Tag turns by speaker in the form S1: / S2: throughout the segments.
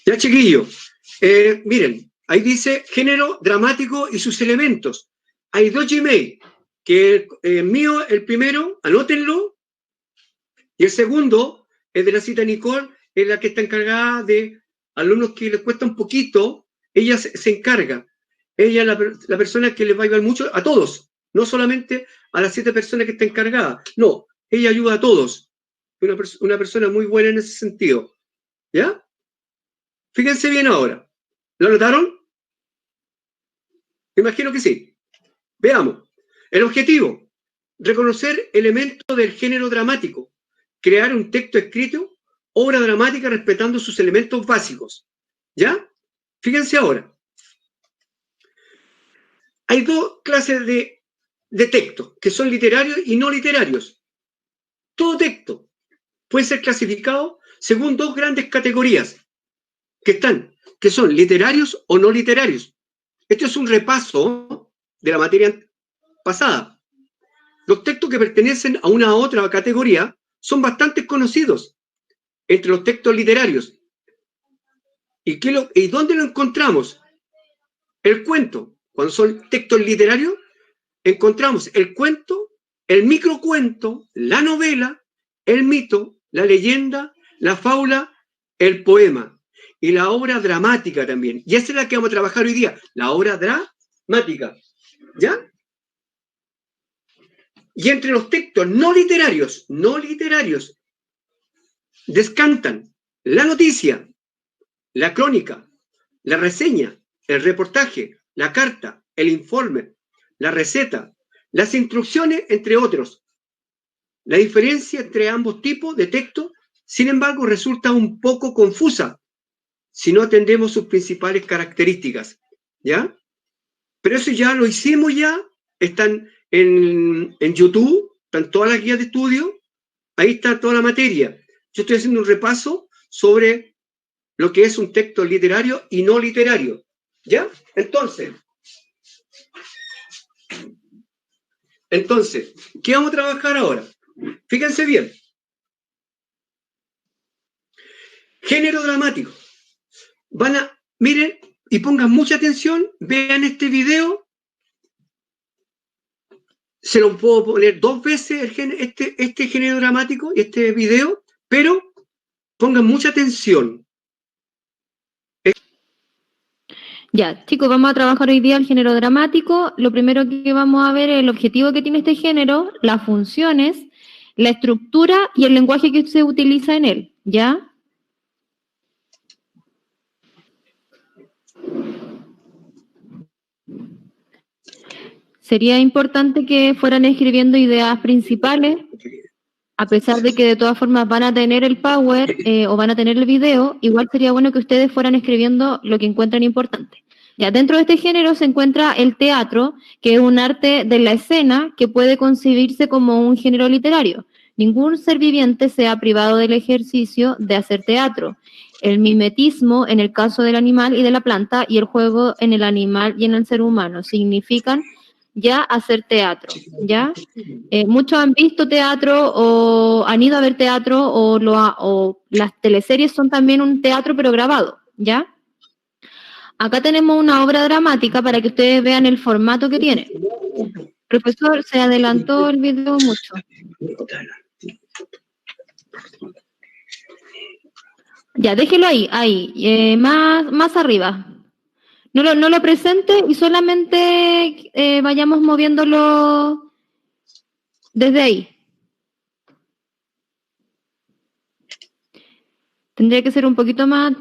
S1: Ya, chiquillos, miren, ahí dice género dramático y sus elementos. Hay dos Gmail, que mío, el primero, anótenlo, y el segundo es de la cita Nicole, es la que está encargada de alumnos que les cuesta un poquito, ella se encarga. Ella es la persona que les va a ayudar mucho a todos, no solamente a las 7 personas que está encargada, no, ella ayuda a todos. Una persona muy buena en ese sentido. ¿Ya? Fíjense bien ahora. ¿Lo notaron? Imagino que sí. Veamos. El objetivo, reconocer elementos del género dramático, crear un texto escrito, obra dramática respetando sus elementos básicos. ¿Ya? Fíjense ahora. Hay dos clases de textos, que son literarios y no literarios. Todo texto puede ser clasificado según dos grandes categorías que son literarios o no literarios. Esto es un repaso de la materia pasada. Los textos que pertenecen a una u otra categoría son bastante conocidos entre los textos literarios. ¿Y dónde lo encontramos? El cuento. Cuando son textos literarios, encontramos el cuento, el microcuento, la novela, el mito, la leyenda, la fábula, el poema y la obra dramática también. Y esa es la que vamos a trabajar hoy día, la obra dramática. ¿Ya? Y entre los textos no literarios, descantan la noticia, la crónica, la reseña, el reportaje, la carta, el informe, la receta, las instrucciones, entre otros. La diferencia entre ambos tipos de texto, sin embargo, resulta un poco confusa si no atendemos sus principales características. ¿Ya? Pero eso ya lo hicimos ya, están en YouTube, están todas las guías de estudio, ahí está toda la materia. Yo estoy haciendo un repaso sobre lo que es un texto literario y no literario. ¿Ya? Entonces, ¿qué vamos a trabajar ahora? Fíjense bien. Género dramático. Miren y pongan mucha atención, vean este video. Se lo puedo poner 2 veces este género dramático, este video, pero pongan mucha atención.
S2: Ya, chicos, vamos a trabajar hoy día el género dramático. Lo primero que vamos a ver es el objetivo que tiene este género, las funciones, la estructura y el lenguaje que se utiliza en él, ¿ya? Sería importante que fueran escribiendo ideas principales, a pesar de que de todas formas van a tener el power o van a tener el video, igual sería bueno que ustedes fueran escribiendo lo que encuentran importante. Ya, dentro de este género se encuentra el teatro, que es un arte de la escena que puede concebirse como un género literario. Ningún ser viviente se ha privado del ejercicio de hacer teatro. El mimetismo en el caso del animal y de la planta y el juego en el animal y en el ser humano significan ya hacer teatro, ¿ya? Muchos han visto teatro o han ido a ver teatro o las teleseries son también un teatro pero grabado, ¿ya? Acá tenemos una obra dramática para que ustedes vean el formato que tiene. Profesor, se adelantó el video mucho. Ya, déjelo ahí, más arriba. No lo presente y solamente vayamos moviéndolo desde ahí. Tendría que ser un poquito más...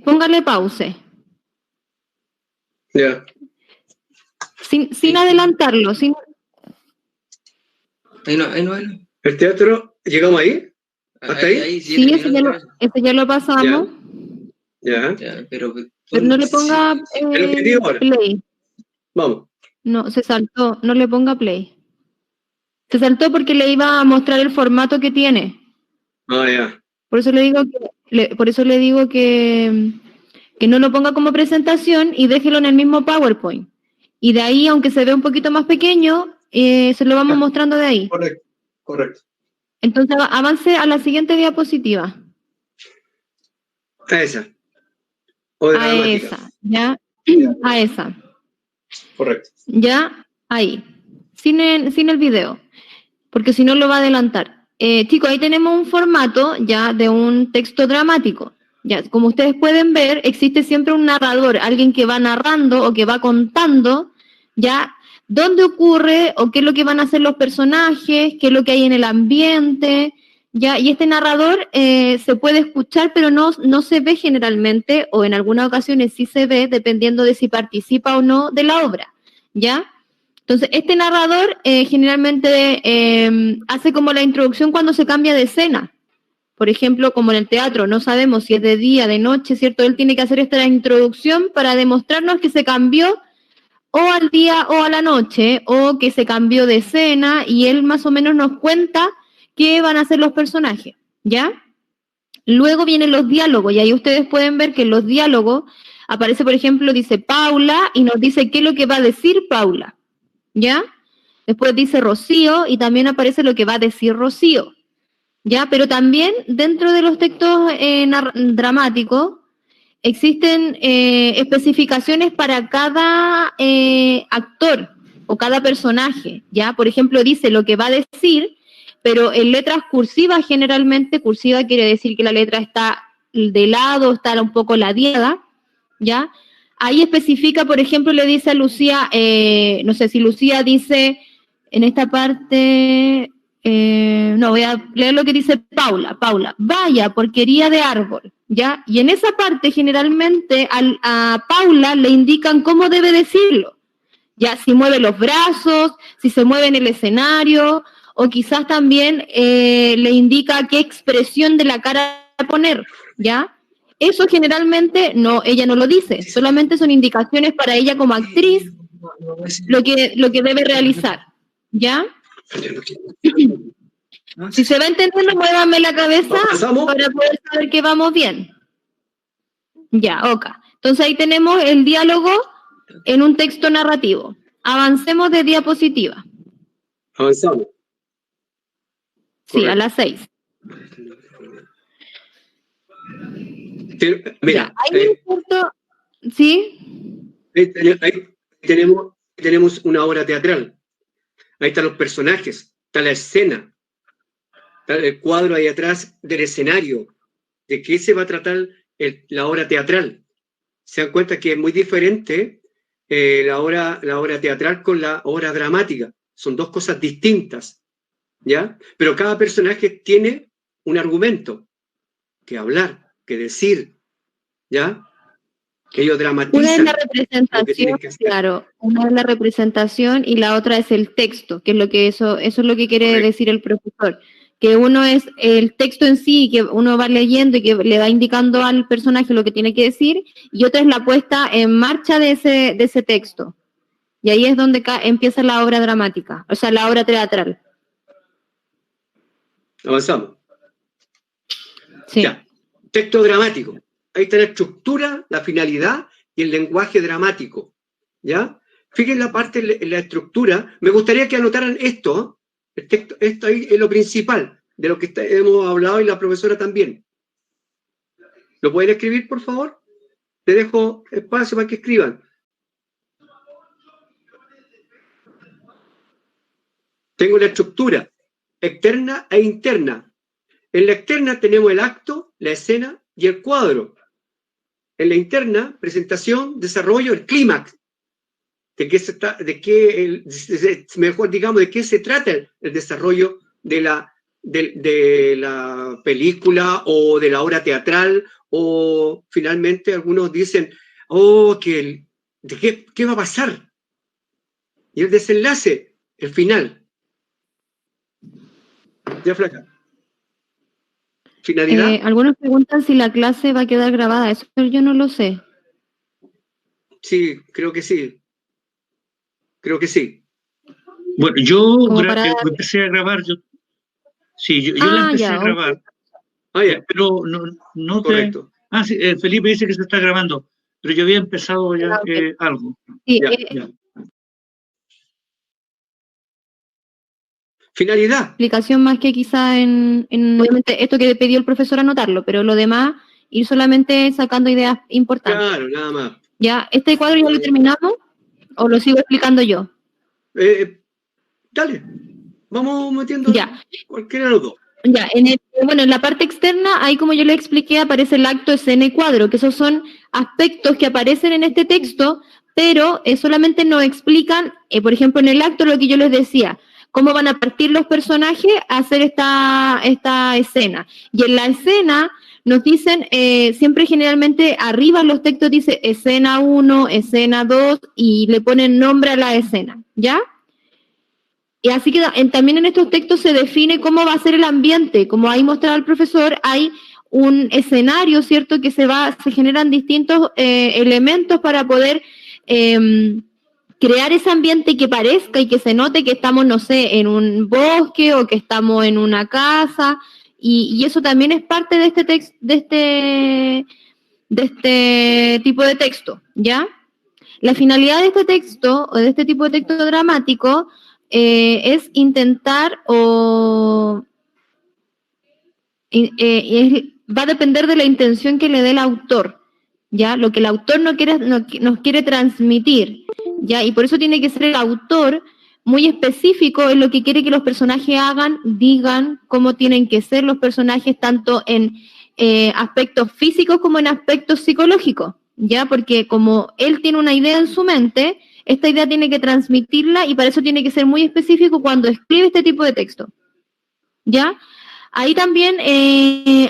S2: póngale pause.
S1: Ya.
S2: Sin adelantarlo, sin...
S3: Ahí no.
S1: ¿El teatro, llegamos ahí? ¿Hasta ahí?
S2: Sí, ese ya lo pasamos.
S1: Ya.
S3: Pero
S2: no le ponga play.
S1: Vamos.
S2: No, se saltó, no le ponga play. Se saltó porque le iba a mostrar el formato que tiene.
S1: Ya.
S2: Por eso le digo que no lo ponga como presentación y déjelo en el mismo PowerPoint. Y de ahí, aunque se vea un poquito más pequeño, se lo vamos mostrando de ahí.
S1: Correcto.
S2: Entonces, avance a la siguiente diapositiva.
S1: Esa. O
S2: a
S1: dramática.
S2: esa, ¿ya? A esa.
S1: Correcto.
S2: Ya, ahí. Sin el video, porque si no lo va a adelantar. Chicos, ahí tenemos un formato ya de un texto dramático. Ya, como ustedes pueden ver, existe siempre un narrador, alguien que va narrando o que va contando, ya, dónde ocurre o qué es lo que van a hacer los personajes, qué es lo que hay en el ambiente, ya, y este narrador se puede escuchar, pero no se ve generalmente, o en algunas ocasiones sí se ve, dependiendo de si participa o no de la obra, ya. Entonces, este narrador generalmente hace como la introducción cuando se cambia de escena. Por ejemplo, como en el teatro, no sabemos si es de día, de noche, ¿cierto? Él tiene que hacer esta introducción para demostrarnos que se cambió o al día o a la noche, o que se cambió de escena, y él más o menos nos cuenta qué van a hacer los personajes, ¿ya? Luego vienen los diálogos, y ahí ustedes pueden ver que en los diálogos aparece, por ejemplo, dice Paula, y nos dice qué es lo que va a decir Paula, ¿ya? Después dice Rocío, y también aparece lo que va a decir Rocío, ¿ya? Pero también dentro de los textos dramáticos existen especificaciones para cada actor o cada personaje, ¿ya? Por ejemplo, dice lo que va a decir, pero en letras cursivas generalmente, cursiva quiere decir que la letra está de lado, está un poco ladeada, ¿ya? Ahí especifica, por ejemplo, le dice a Lucía, no sé si Lucía dice en esta parte, no, voy a leer lo que dice Paula. Paula, vaya porquería de árbol, ¿ya? Y en esa parte generalmente a Paula le indican cómo debe decirlo, ya, si mueve los brazos, si se mueve en el escenario, o quizás también le indica qué expresión de la cara poner, ¿ya? Eso generalmente no, ella no lo dice, solamente son indicaciones para ella como actriz lo que debe realizar, ¿ya? Si se va entendiendo, muévame la cabeza para poder saber que vamos bien. Ya, ok. Entonces ahí tenemos el diálogo en un texto narrativo. Avancemos de diapositiva.
S1: Avanzamos.
S2: Sí, correcto. A las 6.
S1: Mira,
S2: ya, hay un punto, ¿sí?
S1: Ahí tenemos una obra teatral. Ahí están los personajes, está la escena, está el cuadro ahí atrás del escenario. ¿De qué se va a tratar la obra teatral? Se dan cuenta que es muy diferente la obra teatral con la obra dramática. Son dos cosas distintas, ¿ya? Pero cada personaje tiene un argumento que hablar, que decir, ¿ya? Que ellos dramatizan.
S2: Una es la representación, claro, una es la representación y la otra es el texto, que es lo que eso es lo que quiere correcto. Decir el profesor, que uno es el texto en sí, que uno va leyendo y que le va indicando al personaje lo que tiene que decir, y otra es la puesta en marcha de ese texto. Y ahí es donde empieza la obra dramática, o sea, la obra teatral.
S1: Avanzamos.
S2: Sí.
S1: Ya, texto dramático. Ahí está la estructura, la finalidad y el lenguaje dramático, ¿ya? Fíjense la parte, la estructura. Me gustaría que anotaran esto, el texto, esto ahí es lo principal de lo que hemos hablado y la profesora también. ¿Lo pueden escribir, por favor? Te dejo espacio para que escriban. Tengo la estructura externa e interna. En la externa tenemos el acto, la escena y el cuadro. En la interna, presentación, desarrollo, el clímax. ¿De qué se mejor digamos, de qué se trata el desarrollo de la película o de la obra teatral? O finalmente algunos dicen, ¿qué va a pasar? Y el desenlace, el final. ¿Ya, Flaca? ¿Finalidad?
S2: Algunos preguntan si la clase va a quedar grabada. Eso yo no lo sé.
S1: Sí, creo que sí. Creo que sí.
S3: Bueno, yo empecé a grabar. Yo la empecé a grabar.
S1: Ya.
S3: Pero no
S1: correcto.
S3: Sí, Felipe dice que se está grabando, pero yo había empezado ya algo.
S2: Sí,
S1: ya. Finalidad.
S2: Explicación más que quizá en obviamente esto que pidió el profesor anotarlo, pero lo demás ir solamente sacando ideas importantes.
S1: Claro, nada más.
S2: ¿Ya? ¿Este cuadro ya lo terminamos o lo sigo explicando yo?
S1: Dale, vamos metiendo
S2: ya.
S1: Cualquiera de los dos.
S2: Ya, en la parte externa, ahí como yo le expliqué, aparece el acto, escena y cuadro, que esos son aspectos que aparecen en este texto, pero solamente nos explican, por ejemplo, en el acto lo que yo les decía, cómo van a partir los personajes a hacer esta escena. Y en la escena nos dicen, siempre generalmente arriba en los textos dice escena 1, escena 2, y le ponen nombre a la escena, ¿ya? Y así que también en estos textos se define cómo va a ser el ambiente. Como ahí mostraba el profesor, hay un escenario, ¿cierto? Que se generan distintos elementos para poder crear ese ambiente que parezca y que se note que estamos, no sé, en un bosque o que estamos en una casa. Y eso también es parte de este tipo de texto, ¿ya? La finalidad de este texto, o de este tipo de texto dramático, es intentar va a depender de la intención que le dé el autor, ¿ya? Lo que el autor nos quiere transmitir, ¿ya? Y por eso tiene que ser el autor muy específico en lo que quiere que los personajes hagan, digan, cómo tienen que ser los personajes, tanto en aspectos físicos como en aspectos psicológicos, ¿ya? Porque como él tiene una idea en su mente, esta idea tiene que transmitirla y para eso tiene que ser muy específico cuando escribe este tipo de texto, ¿ya? Ahí también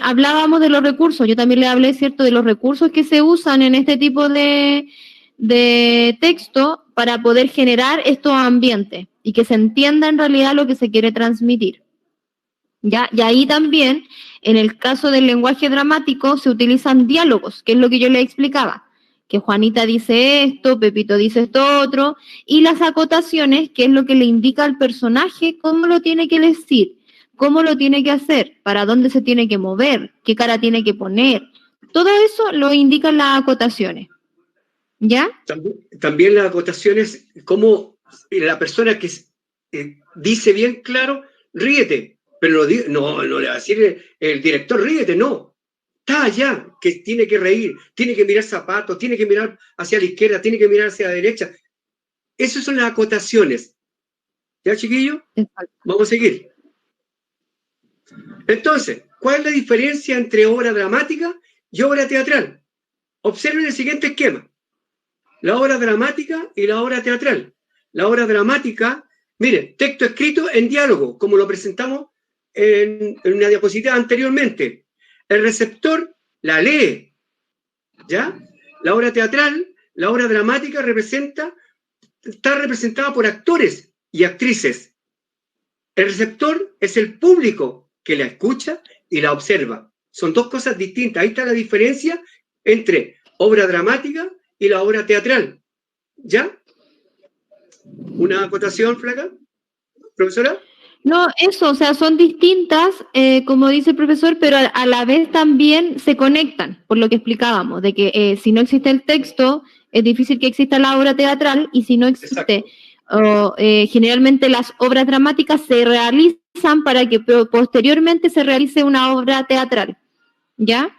S2: hablábamos de los recursos, yo también le hablé, ¿cierto?, de los recursos que se usan en este tipo de texto para poder generar estos ambientes y que se entienda en realidad lo que se quiere transmitir, ¿ya? Y ahí también, en el caso del lenguaje dramático, se utilizan diálogos, que es lo que yo le explicaba, que Juanita dice esto, Pepito dice esto otro, y las acotaciones, que es lo que le indica al personaje cómo lo tiene que decir, cómo lo tiene que hacer, para dónde se tiene que mover, qué cara tiene que poner. Todo eso lo indican las acotaciones, ¿ya?
S1: También las acotaciones, como la persona que dice bien claro, ríete, pero no le va a decir el director, ríete, no. Está allá, que tiene que reír, tiene que mirar zapatos, tiene que mirar hacia la izquierda, tiene que mirar hacia la derecha. Esas son las acotaciones. ¿Ya, chiquillos? Vamos a seguir. Entonces, ¿cuál es la diferencia entre obra dramática y obra teatral? Observen el siguiente esquema. La obra dramática y la obra teatral. La obra dramática, miren, texto escrito en diálogo, como lo presentamos en una diapositiva anteriormente. El receptor la lee, ¿ya? La obra teatral, la obra dramática está representada por actores y actrices. El receptor es el público que la escucha y la observa. Son dos cosas distintas. Ahí está la diferencia entre obra dramática y la obra teatral. ¿Ya? ¿Una acotación, Flaca? ¿Profesora?
S2: No, eso, o sea, son distintas, como dice el profesor, pero a la vez también se conectan, por lo que explicábamos, de que si no existe el texto, es difícil que exista la obra teatral, y si no existe, generalmente las obras dramáticas se realizan para que posteriormente se realice una obra teatral, ¿ya?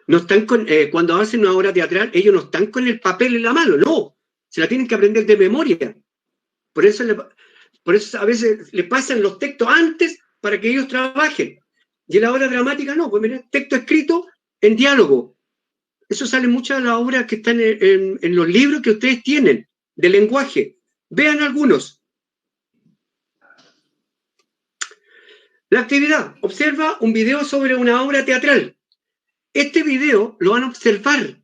S1: No están cuando hacen una obra teatral, ellos no están con el papel en la mano, no, se la tienen que aprender de memoria. Por eso a veces le pasan los textos antes para que ellos trabajen. Y en la obra dramática no, pues miren, texto escrito en diálogo. Eso sale muchas de las obras que están en los libros que ustedes tienen de lenguaje. Vean algunos. La actividad. Observa un video sobre una obra teatral. Este video lo van a observar.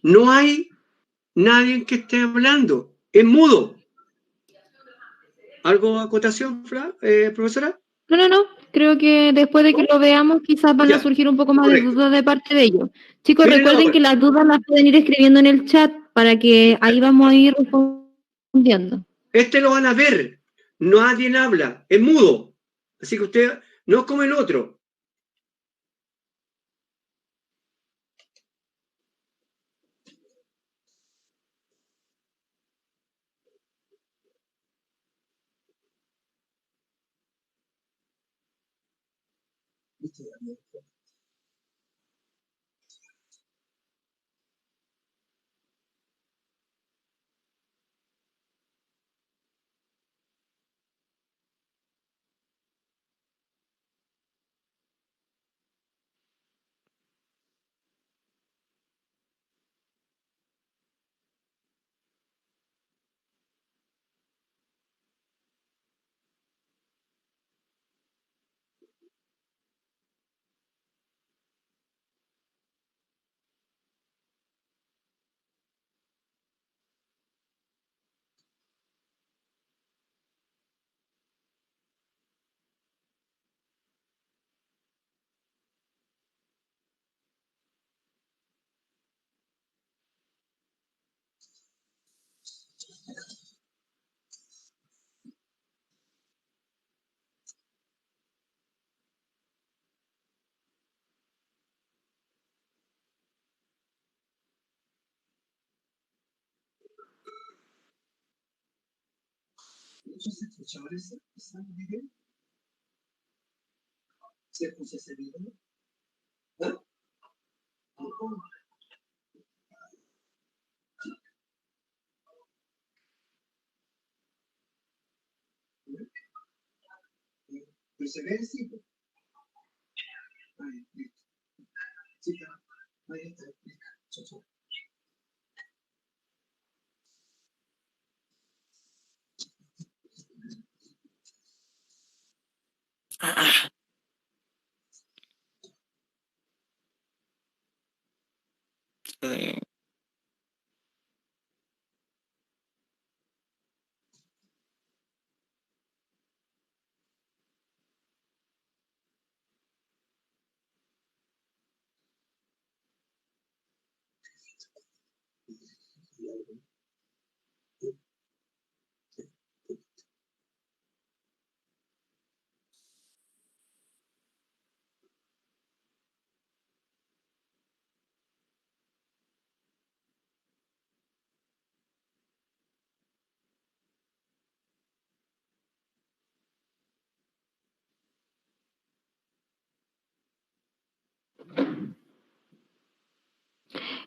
S1: No hay nadie que esté hablando. Es mudo. ¿Algo acotación, profesora?
S2: No. Creo que después de que lo veamos, quizás van a surgir un poco más de dudas de parte de ellos. Chicos, recuerden que las dudas las pueden ir escribiendo en el chat para que ahí vamos a ir respondiendo.
S1: Este lo van a ver. Nadie habla. Es mudo. Así que usted no es como el otro.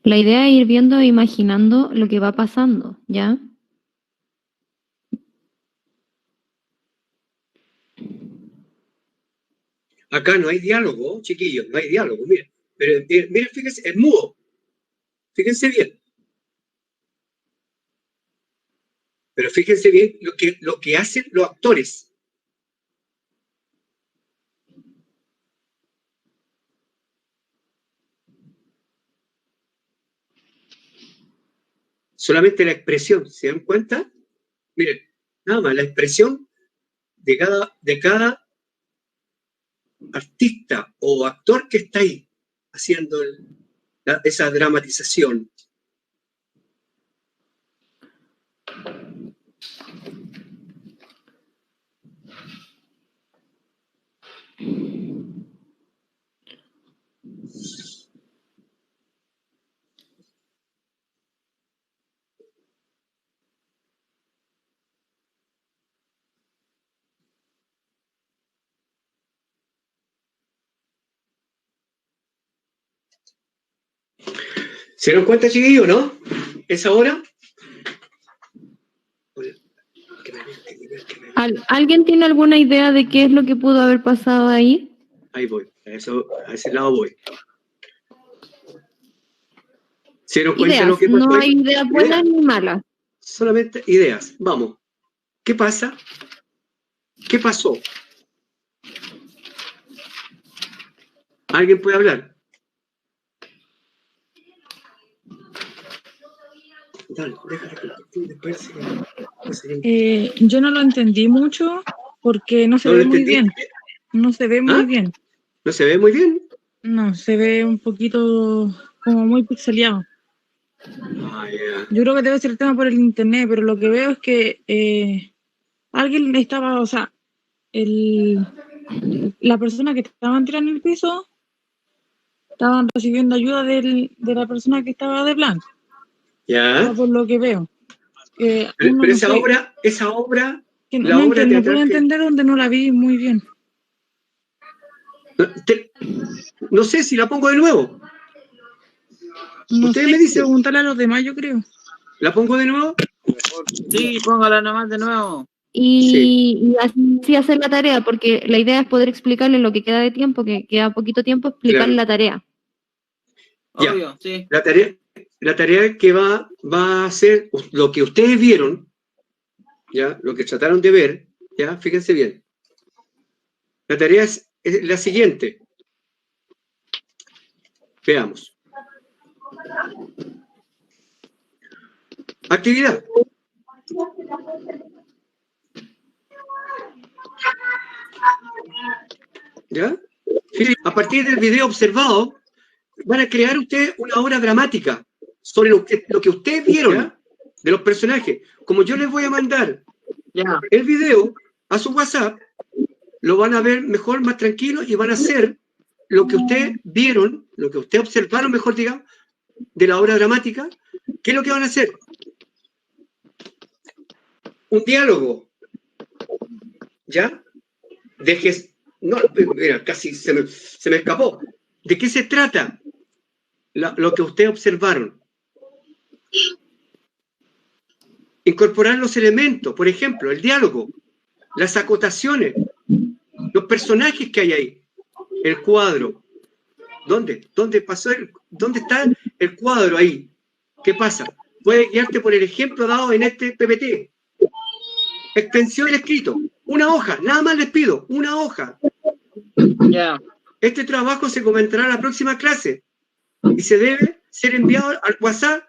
S2: La idea es ir viendo e imaginando lo que va pasando, ¿ya?
S1: Acá no hay diálogo, chiquillos, no hay diálogo, miren. Pero miren, fíjense, es mudo. Fíjense bien. Pero fíjense bien lo que hacen los actores. Solamente la expresión, ¿se dan cuenta? Miren, nada más, la expresión de cada artista o actor que está ahí haciendo esa dramatización. ¿Se dan cuenta, chiquillos, no? ¿Es ahora?
S2: ¿Alguien tiene alguna idea de qué es lo que pudo haber pasado ahí?
S1: Ahí voy, a ese lado voy. ¿Se dieron cuenta
S2: ideas,
S1: lo que pasó?
S2: No hay ideas buenas ni malas.
S1: Solamente ideas. Vamos. ¿Qué pasa? ¿Qué pasó? ¿Alguien puede hablar? Dale, déjate compartir después.
S4: Yo no lo entendí mucho porque no se ve muy bien. No se ve muy bien.
S1: ¿No se ve muy bien?
S4: No, se ve un poquito como muy pixeleado.
S1: Yeah.
S4: Yo creo que debe ser el tema por el internet, pero lo que veo es que alguien estaba, o sea, la persona que estaban tirando en el piso estaban recibiendo ayuda de la persona que estaba de blanco.
S1: Ya.
S4: Por lo que veo.
S1: Pero esa obra,
S4: que
S1: la obra
S4: no puedo entender donde no la vi muy bien.
S1: No sé si la pongo de nuevo.
S4: No
S1: Ustedes
S4: sé,
S1: me dicen.
S4: Preguntarle a los demás, yo creo.
S1: ¿La pongo de nuevo?
S5: Sí, póngala nomás de nuevo.
S2: Y así hacer la tarea, porque la idea es poder explicarle lo que queda de tiempo, que queda poquito tiempo, explicarle la tarea.
S1: Ya.
S5: Obvio, sí.
S1: La tarea que va a ser lo que ustedes vieron, ya, lo que trataron de ver, ya, fíjense bien. La tarea es la siguiente. Veamos. Actividad. ¿Ya? A partir del video observado, van a crear ustedes una obra dramática sobre lo que ustedes vieron, ¿ya?, de los personajes. Como yo les voy a mandar el video a su WhatsApp, lo van a ver mejor, más tranquilo, y van a hacer lo que ustedes vieron, lo que ustedes observaron, mejor digamos, de la obra dramática. ¿Qué es lo que van a hacer? Un diálogo. ¿Ya? No, mira, casi se me escapó. ¿De qué se trata lo que ustedes observaron? Incorporar los elementos, por ejemplo, el diálogo, las acotaciones, los personajes que hay ahí, el cuadro. ¿Dónde está el cuadro ahí? ¿Qué pasa? Puedes guiarte por el ejemplo dado en este PPT. Extensión del escrito. Una hoja, nada más les pido, una hoja.
S5: Ya.
S1: Este trabajo se comentará en la próxima clase y se debe ser enviado al WhatsApp.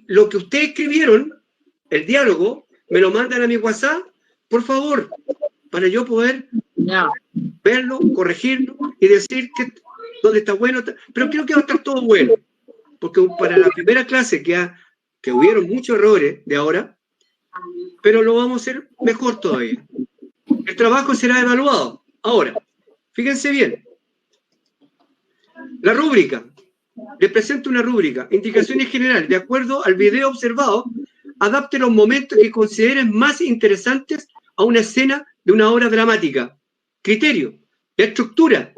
S1: Lo que ustedes escribieron, el diálogo, me lo mandan a mi WhatsApp, por favor, para yo poder verlo, corregirlo y decir dónde está bueno. Pero creo que va a estar todo bueno, porque para la primera clase que hubieron muchos errores de ahora, pero lo vamos a hacer mejor todavía. El trabajo será evaluado. Ahora, fíjense bien. La rúbrica. Les presento una rúbrica. Indicaciones generales. De acuerdo al video observado, adapte los momentos que consideren más interesantes a una escena de una obra dramática. Criterio. La estructura.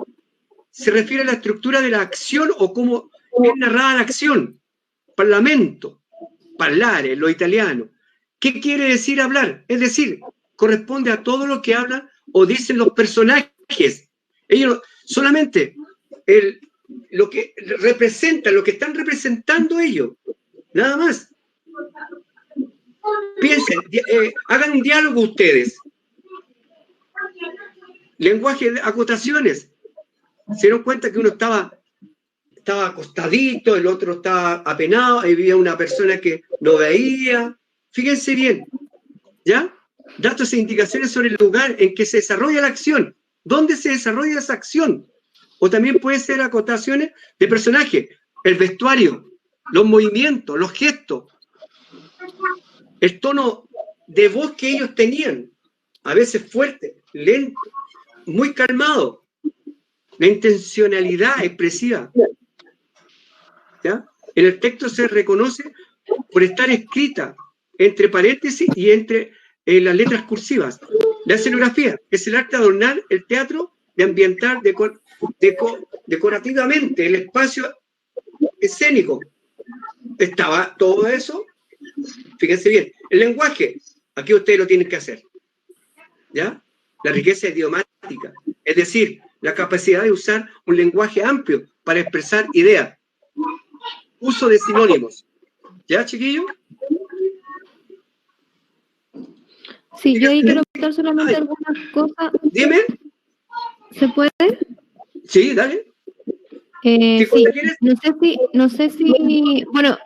S1: Se refiere a la estructura de la acción o cómo es narrada la acción. Parlamento. Parlare, lo italiano. ¿Qué quiere decir hablar? Es decir, corresponde a todo lo que hablan o dicen los personajes. Ellos solamente lo que representan, lo que están representando ellos. Nada más. Piensen, hagan un diálogo ustedes. Lenguaje de acotaciones. Se dieron cuenta que uno estaba acostadito, el otro estaba apenado, había una persona que no veía. Fíjense bien, ¿ya? Datos e indicaciones sobre el lugar en que se desarrolla la acción. ¿Dónde se desarrolla esa acción? O también puede ser acotaciones de personaje, el vestuario, los movimientos, los gestos, el tono de voz que ellos tenían, a veces fuerte, lento, muy calmado, la intencionalidad expresiva. ¿Ya? En el texto se reconoce por estar escrita entre paréntesis y entre las letras cursivas. La escenografía es el arte de adornar el teatro, de ambientar decorativamente el espacio escénico. Estaba todo eso. Fíjense bien. El lenguaje, aquí ustedes lo tienen que hacer. ¿Ya? La riqueza idiomática, es decir, la capacidad de usar un lenguaje amplio para expresar ideas. Uso de sinónimos. ¿Ya, chiquillos?
S2: Sí, yo ahí quiero contar solamente algunas cosas.
S1: Dime.
S2: ¿Se puede?
S1: Sí, dale.
S2: Sí, no sé si, bueno,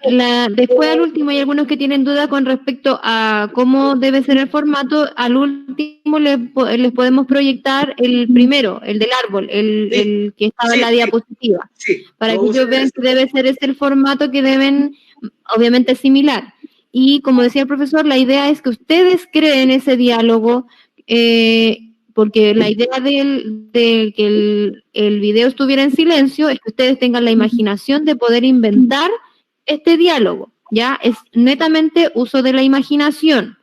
S2: después al último hay algunos que tienen dudas con respecto a cómo debe ser el formato. Al último les podemos proyectar el primero, el del árbol, el que estaba en la diapositiva, para que ellos vean que debe ser ese el formato que deben, obviamente, similar. Y como decía el profesor, la idea es que ustedes creen ese diálogo, porque la idea de que el video estuviera en silencio es que ustedes tengan la imaginación de poder inventar este diálogo, ¿ya? Es netamente uso de la imaginación,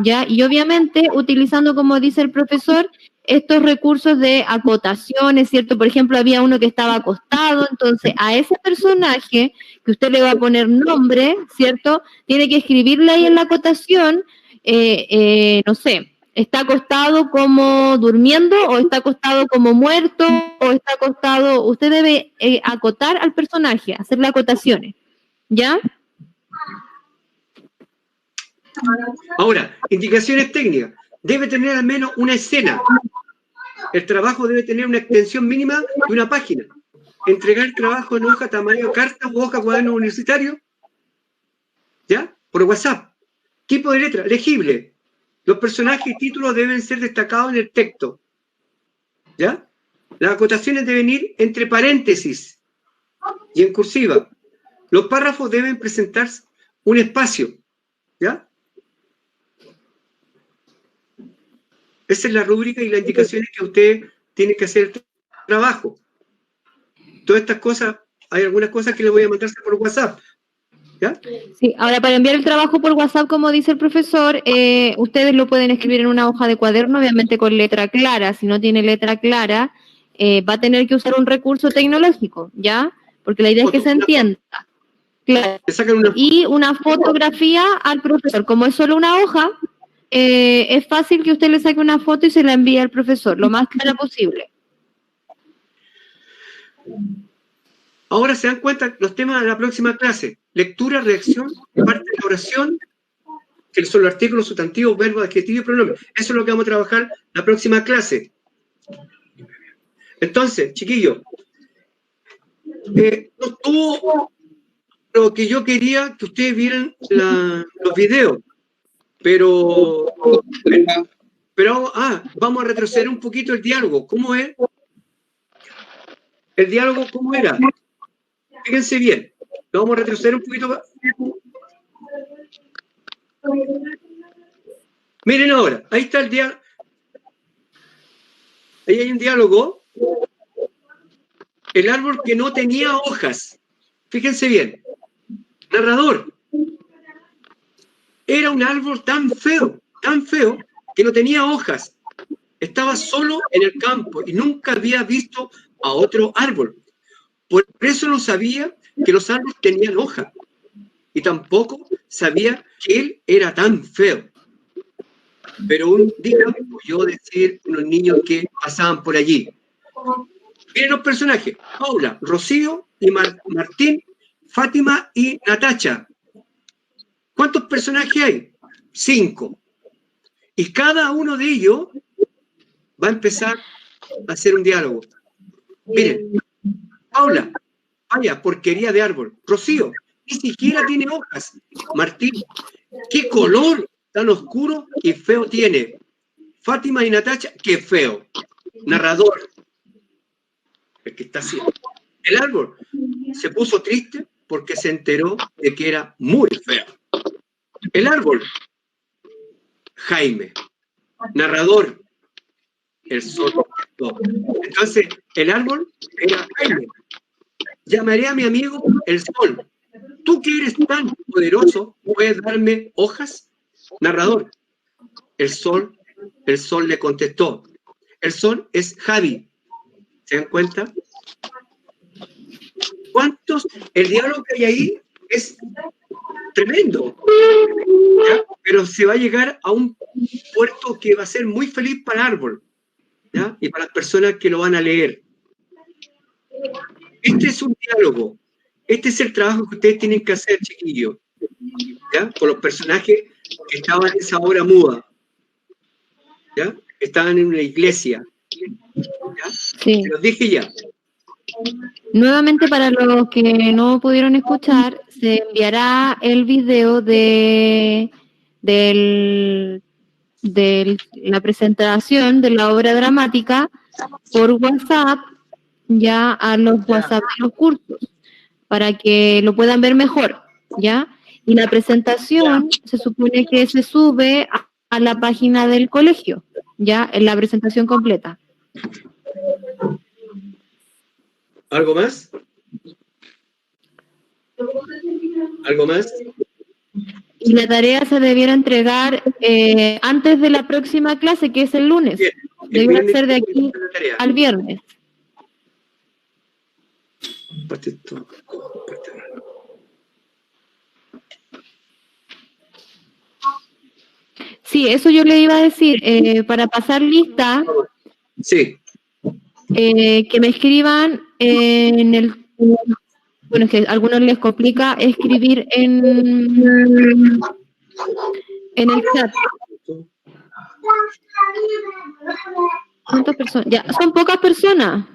S2: ¿ya? Y obviamente utilizando, como dice el profesor, estos recursos de acotaciones, ¿cierto? Por ejemplo, había uno que estaba acostado, entonces a ese personaje que usted le va a poner nombre, ¿cierto? Tiene que escribirle ahí en la acotación, no sé, ¿está acostado como durmiendo o está acostado como muerto o está acostado? Usted debe acotar al personaje, hacerle acotaciones, ¿ya?
S1: Ahora, indicaciones técnicas. Debe tener al menos una escena. El trabajo debe tener una extensión mínima de una página. Entregar trabajo en hoja, tamaño, carta, hoja, cuaderno universitario. ¿Ya? Por WhatsApp. Tipo de letra, legible. Los personajes y títulos deben ser destacados en el texto. ¿Ya? Las acotaciones deben ir entre paréntesis y en cursiva. Los párrafos deben presentar un espacio. ¿Ya? Esa es la rúbrica y las indicaciones que usted tiene que hacer el trabajo. Todas estas cosas, hay algunas cosas que le voy a mandar por WhatsApp. ¿Ya?
S2: Sí, ahora para enviar el trabajo por WhatsApp, como dice el profesor, ustedes lo pueden escribir en una hoja de cuaderno, obviamente con letra clara. Si no tiene letra clara, va a tener que usar un recurso tecnológico, ¿ya? Porque la idea es que se entienda. Claro. Y una fotografía al profesor. Como es solo una hoja, es fácil que usted le saque una foto y se la envíe al profesor, lo más clara posible.
S1: Ahora se dan cuenta los temas de la próxima clase. Lectura, redacción, parte de la oración, que son los artículos, sustantivos, verbos, adjetivos y pronombres. Eso es lo que vamos a trabajar la próxima clase. Entonces, chiquillos, no estuvo lo que yo quería que ustedes vieran los videos, pero vamos a retroceder un poquito el diálogo. ¿Cómo es? El diálogo, ¿cómo era? Fíjense bien, vamos a retroceder un poquito. Miren ahora, ahí está el diálogo. Ahí hay un diálogo. El árbol que no tenía hojas. Fíjense bien. Narrador. Era un árbol tan feo, que no tenía hojas. Estaba solo en el campo y nunca había visto a otro árbol. Por eso no sabía que los árboles tenían hojas. Y tampoco sabía que él era tan feo. Pero un día oyó decir unos niños que pasaban por allí. Miren los personajes: Paula, Rocío y Martín, Fátima y Natacha. ¿Cuántos personajes hay? 5. Y cada uno de ellos va a empezar a hacer un diálogo. Miren, Paula, vaya porquería de árbol. Rocío, ni siquiera tiene hojas. Martín, qué color tan oscuro y feo tiene. Fátima y Natacha, qué feo. Narrador, el que está haciendo. El árbol se puso triste porque se enteró de que era muy feo. El árbol, Jaime. Narrador, el sol. Entonces, el árbol era Jaime. Llamaré a mi amigo el sol. ¿Tú que eres tan poderoso, puedes darme hojas? Narrador, el sol le contestó. El sol es Javi. ¿Se dan cuenta? ¿Cuántos? El diálogo que hay ahí es tremendo, ¿ya? Pero se va a llegar a un puerto que va a ser muy feliz para el árbol, ¿ya? Y para las personas que lo van a leer. Este es un diálogo. Este es el trabajo que ustedes tienen que hacer, chiquillos, ¿ya? Con los personajes que estaban en esa obra muda, ¿ya? Estaban en una iglesia, ¿ya?
S2: Sí.
S1: Se los dije ya.
S2: Nuevamente, para los que no pudieron escuchar, se enviará el video de la presentación de la obra dramática por WhatsApp, ya a los WhatsApp de los cursos, para que lo puedan ver mejor, ¿ya? Y la presentación se supone que se sube a la página del colegio, ¿ya? En la presentación completa.
S1: ¿Algo más? ¿Algo más?
S2: Y la tarea se debiera entregar antes de la próxima clase, que es el lunes.
S1: Bien.
S2: Debiera ser de aquí al viernes. Sí, eso yo le iba a decir. Para pasar lista,
S1: sí.
S2: Que me escriban en el... Bueno, es que a algunos les complica escribir en el chat. ¿Cuántas personas? Ya, son pocas personas.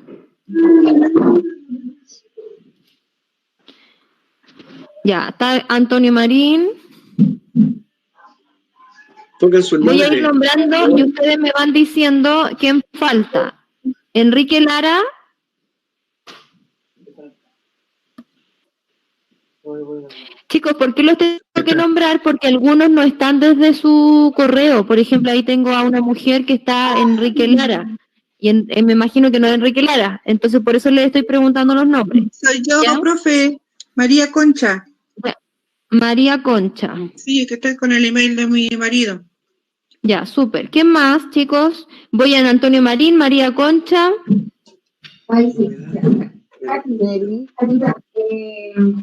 S2: Ya, está Antonio Marín. Voy a ir nombrando y ustedes me van diciendo quién falta. Enrique Lara. Chicos, ¿por qué los tengo que nombrar? Porque algunos no están desde su correo. Por ejemplo, ahí tengo a una mujer que está Enrique Lara. Y me imagino que no es Enrique Lara. Entonces, por eso le estoy preguntando los nombres.
S6: Soy yo,
S2: ¿ya?
S6: profe. María Concha.
S2: María Concha.
S6: Sí, es que estoy con el email de mi marido.
S2: Ya, súper. ¿Quién más, chicos? Voy a Antonio Marín, María Concha.
S7: Ay, sí.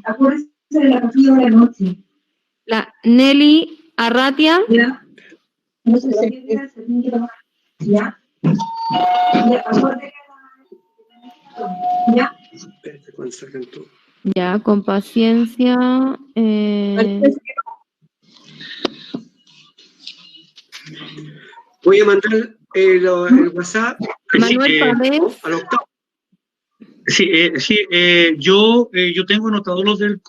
S7: Acuérdense de la capilla de la noche.
S2: La Nelly Arratia.
S7: ¿Ya? No sé si ¿ya? ¿Ya?
S2: Ya, con paciencia.
S1: Voy a mandar el WhatsApp
S2: Manuel Pavés.
S1: al octavo.
S3: Sí, yo tengo anotado los del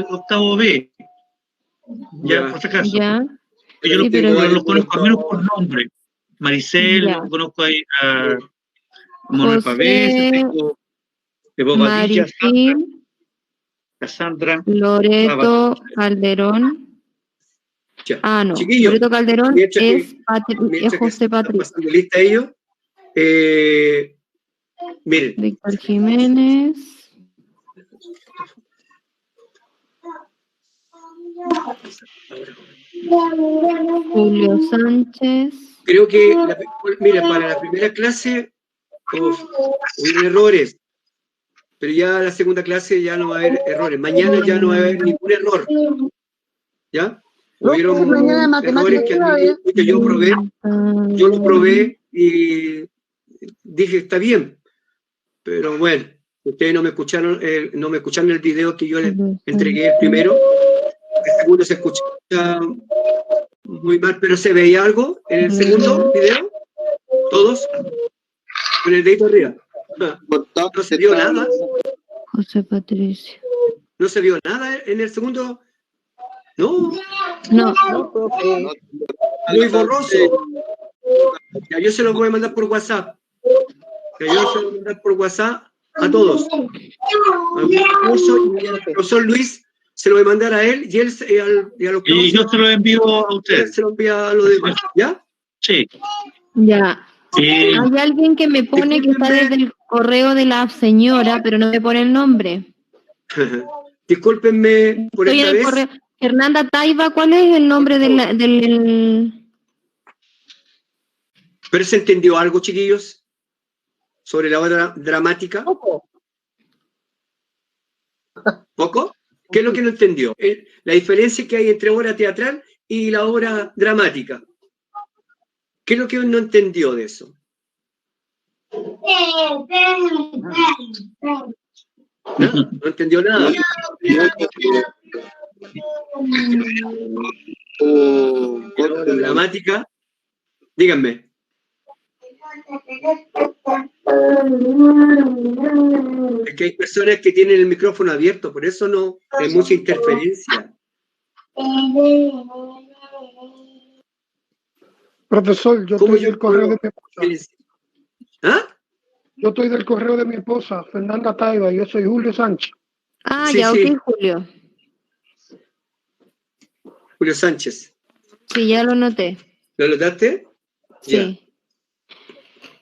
S3: octavo B. Ya, por si acaso.
S2: Ya.
S3: Yo
S2: Sí,
S3: los conozco al menos por nombre. Maricel,
S2: Ya.
S3: conozco ahí a Manuel
S2: José,
S3: Pavés, tengo de Bobadilla,
S2: Marifil,
S3: Cassandra,
S2: Loreto Calderón.
S1: Ya.
S2: Ah, no.
S1: Chiquillo,
S2: Loreto Calderón es José Patricio.
S1: pasando lista ellos. Miren.
S2: Víctor Jiménez. Julio Sánchez.
S1: Creo que, mira, para la primera clase hubo errores, pero ya la segunda clase ya no va a haber errores. Mañana ya no va a haber ningún error. ¿Ya? Hubieron errores que yo lo probé y dije, está bien. Pero bueno, ustedes no me escucharon el video que yo les entregué el primero. El segundo se escucha muy mal, pero se veía algo en el segundo video. Todos con el dedito arriba. No se vio nada.
S2: José Patricio.
S1: No se vio nada en el segundo. No.
S2: No.
S1: Muy borroso. Ya, yo se lo voy a mandar por WhatsApp. Que yo se lo voy a mandar por WhatsApp a todos. Al profesor Luis se lo voy a mandar a él y él y a los
S3: y yo se lo envío a ustedes.
S1: Se lo envía a los demás, ¿ya?
S3: Sí.
S2: Ya. Hay alguien que me pone que está desde el correo de la señora, pero no me pone el nombre.
S1: Discúlpenme por esta vez.
S2: Correo. Fernanda Taiba, ¿cuál es el nombre del...
S1: ¿Pero se entendió algo, chiquillos? Sobre la obra dramática. ¿Poco? ¿Qué es lo que no entendió? La diferencia que hay entre obra teatral y la obra dramática. ¿Qué es lo que no entendió de eso? No entendió nada. Dramática, díganme. Es que hay personas que tienen el micrófono abierto, por eso no hay mucha interferencia.
S8: Profesor, yo estoy del correo de mi esposa.
S1: ¿Ah?
S8: Yo estoy del correo de mi esposa, Fernanda Taiba, yo soy Julio Sánchez.
S2: Ah, sí, ya, sí. Ok, Julio.
S1: Julio Sánchez.
S2: Sí, ya lo noté.
S1: ¿Lo notaste?
S2: Sí.
S1: Ya.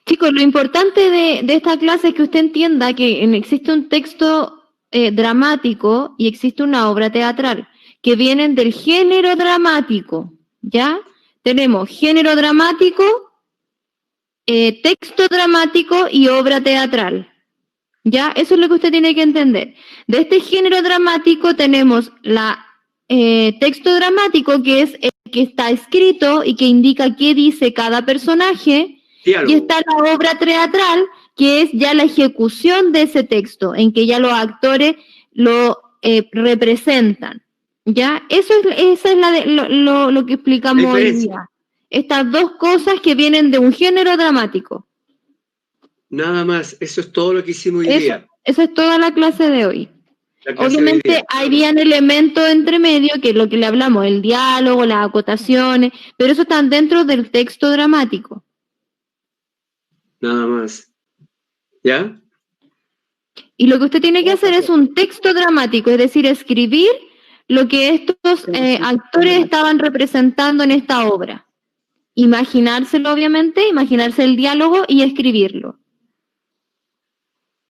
S2: Chicos, lo importante de esta clase es que usted entienda que existe un texto dramático y existe una obra teatral, que vienen del género dramático, ¿ya? Tenemos género dramático, texto dramático y obra teatral, ¿ya? Eso es lo que usted tiene que entender. De este género dramático tenemos la texto dramático, que es el que está escrito y que indica qué dice cada personaje. Diálogo. Y está la obra teatral, que es ya la ejecución de ese texto, en que ya los actores lo representan. ¿Ya? Esa es lo que explicamos hoy día. Estas dos cosas que vienen de un género dramático.
S1: Nada más, eso es todo lo que hicimos hoy día.
S2: Eso es toda la clase de hoy. Obviamente habían elementos entre medio, que es lo que le hablamos, el diálogo, las acotaciones, pero eso están dentro del texto dramático.
S1: Nada más. ¿Ya?
S2: Y lo que usted tiene que hacer es un texto dramático, es decir, escribir lo que estos actores estaban representando en esta obra. Imaginárselo, obviamente, imaginarse el diálogo y escribirlo.